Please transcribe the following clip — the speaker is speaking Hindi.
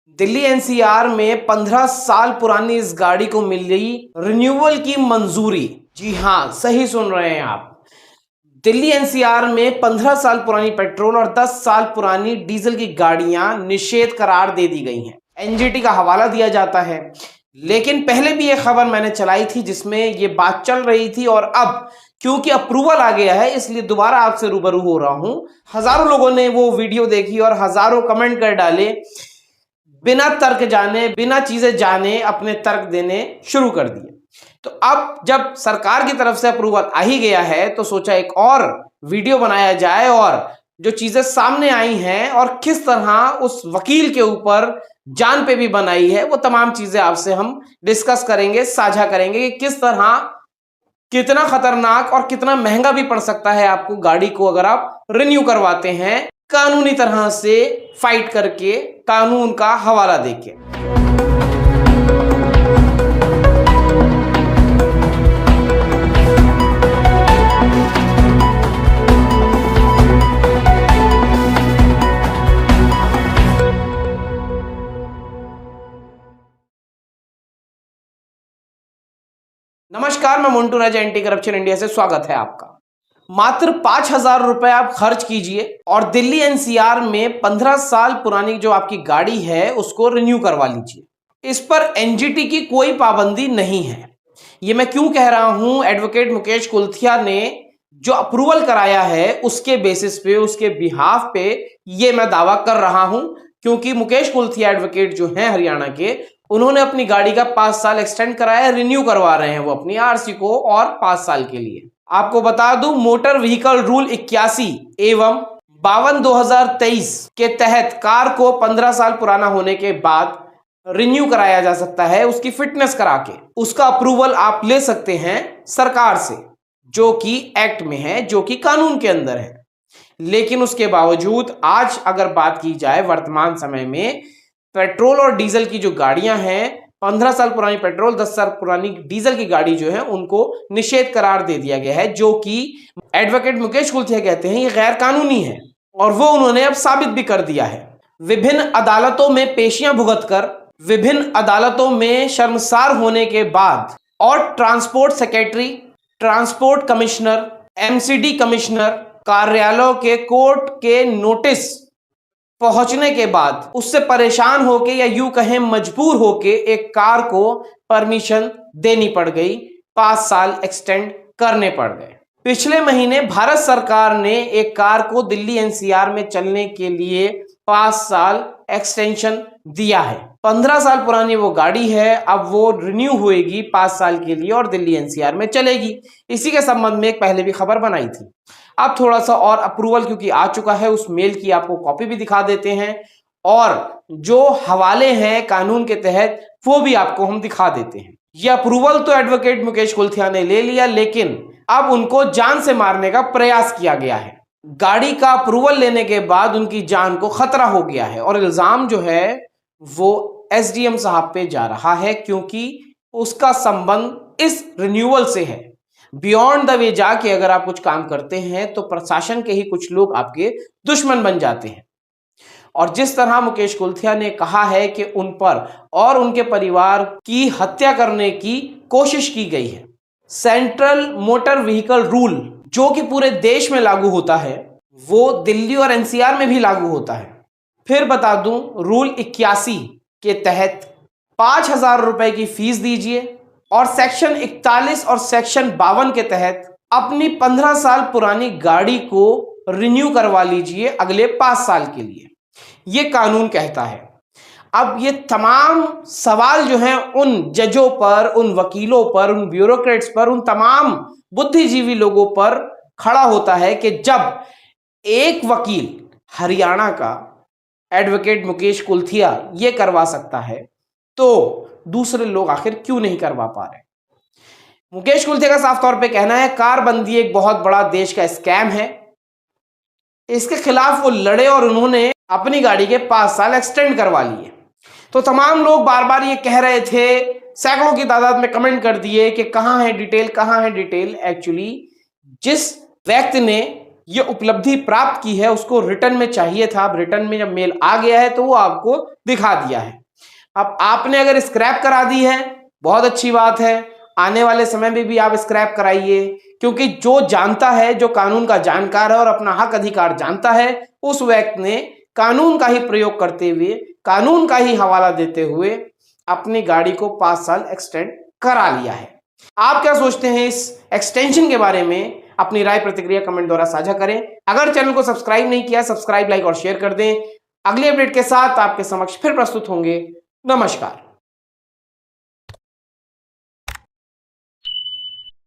दिल्ली एनसीआर में 15 साल पुरानी इस गाड़ी को मिली रिन्यूअल की मंजूरी। जी हां, सही सुन रहे हैं आप। दिल्ली एनसीआर में 15 साल पुरानी पेट्रोल और 10 साल पुरानी डीजल की गाड़ियां निषेध करार दे दी गई हैं। एनजीटी का हवाला दिया जाता है। लेकिन पहले भी ये खबर मैंने चलाई थी जिसमें ये बात चल रही थी, और अब क्योंकि अप्रूवल आ गया है इसलिए दोबारा आपसे रूबरू हो रहा हूं। हजारों लोगों ने वो वीडियो देखी और हजारों कमेंट कर डाले, बिना तर्क जाने, बिना चीजें जाने अपने तर्क देने शुरू कर दिए। तो अब जब सरकार की तरफ से अप्रूवल आ ही गया है तो सोचा एक और वीडियो बनाया जाए, और जो चीजें सामने आई हैं और किस तरह उस वकील के ऊपर जान पे भी बनाई है, वो तमाम चीजें आपसे हम डिस्कस करेंगे, साझा करेंगे कि किस तरह, कितना खतरनाक और कितना महंगा भी पड़ सकता है आपको गाड़ी को अगर आप रिन्यू करवाते हैं कानूनी तरह से फाइट करके, कानून का हवाला देके। नमस्कार, मैं मोन्टू राजा, एंटी करप्शन इंडिया से स्वागत है आपका। मात्र 5,000 रुपए आप खर्च कीजिए और दिल्ली एनसीआर में 15 साल पुरानी जो आपकी गाड़ी है उसको रिन्यू करवा लीजिए। इस पर एनजीटी की कोई पाबंदी नहीं है। ये मैं क्यों कह रहा हूं? एडवोकेट मुकेश कुल्थिया ने जो अप्रूवल कराया है उसके बेसिस पे, उसके बिहाफ पे ये मैं दावा कर रहा हूं, क्योंकि मुकेश कुल्थिया एडवोकेट जो है हरियाणा के, उन्होंने अपनी गाड़ी का 5 साल एक्सटेंड कराया, रिन्यू करवा रहे हैं वो अपनी आरसी को और 5 साल के लिए। आपको बता दूं, मोटर व्हीकल रूल 81 एवं 52/2023 के तहत कार को 15 साल पुराना होने के बाद रिन्यू कराया जा सकता है, उसकी फिटनेस करा के। उसका अप्रूवल आप ले सकते हैं सरकार से, जो कि एक्ट में है, जो कि कानून के अंदर है। लेकिन उसके बावजूद आज अगर बात की जाए वर्तमान समय में, पेट्रोल और डीजल की जो गाड़ियां हैं, 15 साल पुरानी पेट्रोल, 10 साल पुरानी डीजल की गाड़ी जो है उनको निषेध करार दे दिया गया है, जो कि एडवोकेट मुकेश कुल्थिया कहते हैं ये गैर कानूनी है, और वो उन्होंने अब साबित भी कर दिया है। विभिन्न अदालतों में पेशियां भुगतकर, विभिन्न अदालतों में शर्मसार होने के बाद और transport secretary, transport commissioner, MCD commissioner कार्यालयों के कोर्ट के नोटिस पहुंचने के बाद उससे परेशान होके, या यूं कहें मजबूर होके, एक कार को परमिशन देनी पड़ गई, 5 साल एक्सटेंड करने पड़ गए। पिछले महीने भारत सरकार ने एक कार को दिल्ली एनसीआर में चलने के लिए 5 साल एक्सटेंशन दिया है। 15 साल पुरानी वो गाड़ी है, अब वो रिन्यू होएगी 5 साल के लिए और दिल्ली एनसीआर में चलेगी। इसी के संबंध में एक पहले भी खबर बनाई थी। अब थोड़ा सा और अप्रूवल क्योंकि आ चुका है, उस मेल की आपको कॉपी भी दिखा देते हैं, और जो हवाले हैं कानून के तहत वो भी आपको हम दिखा देते हैं। ये अप्रूवल तो एडवोकेट मुकेश कुल्थिया ने ले लिया, लेकिन अब उनको जान से मारने का प्रयास किया गया है। गाड़ी का अप्रूवल लेने के बाद उनकी जान को खतरा हो गया है, और इल्जाम जो है वो एसडीएम साहब पे जा रहा है, क्योंकि उसका संबंध इस रिन्यूअल से है। बियॉन्ड द वे जाके अगर आप कुछ काम करते हैं तो प्रशासन के ही कुछ लोग आपके दुश्मन बन जाते हैं। और जिस तरह मुकेश कुल्थिया ने कहा है कि उन पर और उनके परिवार की हत्या करने की कोशिश की गई है। सेंट्रल मोटर व्हीकल रूल जो कि पूरे देश में लागू होता है, वो दिल्ली और एनसीआर में भी लागू होता है। फिर बता दूं, रूल 81 के तहत 5,000 रुपए की फीस दीजिए और सेक्शन 41 और सेक्शन 52 के तहत अपनी 15 साल पुरानी गाड़ी को रिन्यू करवा लीजिए अगले 5 साल के लिए, ये कानून कहता है। अब ये तमाम सवाल जो हैं उन जजों पर, उन वकीलों पर, उन ब्यूरोक्रेट्स पर, उन तमाम बुद्धिजीवी लोगों पर खड़ा होता है कि जब एक वकील हरियाणा का एडवोकेट मुकेश कुल्थिया ये करवा सकता है तो दूसरे लोग आखिर क्यों नहीं करवा पा रहे। मुकेश कुल्थिया का साफ तौर पे कहना है कारबंदी एक बहुत बड़ा देश का स्कैम है, इसके खिलाफ वो लड़े और उन्होंने अपनी गाड़ी के 5 साल एक्सटेंड करवा लिए। तो तमाम लोग बार बार ये कह रहे थे, सैकड़ों की तादाद में कमेंट कर दिए कि कहां है डिटेल, कहां है डिटेल। एक्चुअली जिस व्यक्ति ने ये उपलब्धि प्राप्त की है उसको रिटर्न में चाहिए था। अब रिटर्न में जब मेल आ गया है तो वो आपको दिखा दिया है। अब आपने अगर स्क्रैप करा दी है, बहुत अच्छी बात है, आने वाले समय में भी आप स्क्रैप कराइए, क्योंकि जो जानता है, जो कानून का जानकार है और अपना हक अधिकार जानता है, उस व्यक्ति ने कानून का ही प्रयोग करते हुए, कानून का ही हवाला देते हुए अपनी गाड़ी को 5 साल एक्सटेंड करा लिया है। आप क्या सोचते हैं इस एक्सटेंशन के बारे में? अपनी राय प्रतिक्रिया कमेंट द्वारा साझा करें। अगर चैनल को सब्सक्राइब नहीं किया, सब्सक्राइब, लाइक और शेयर कर दें। अगले अपडेट के साथ आपके समक्ष फिर प्रस्तुत होंगे। नमस्कार।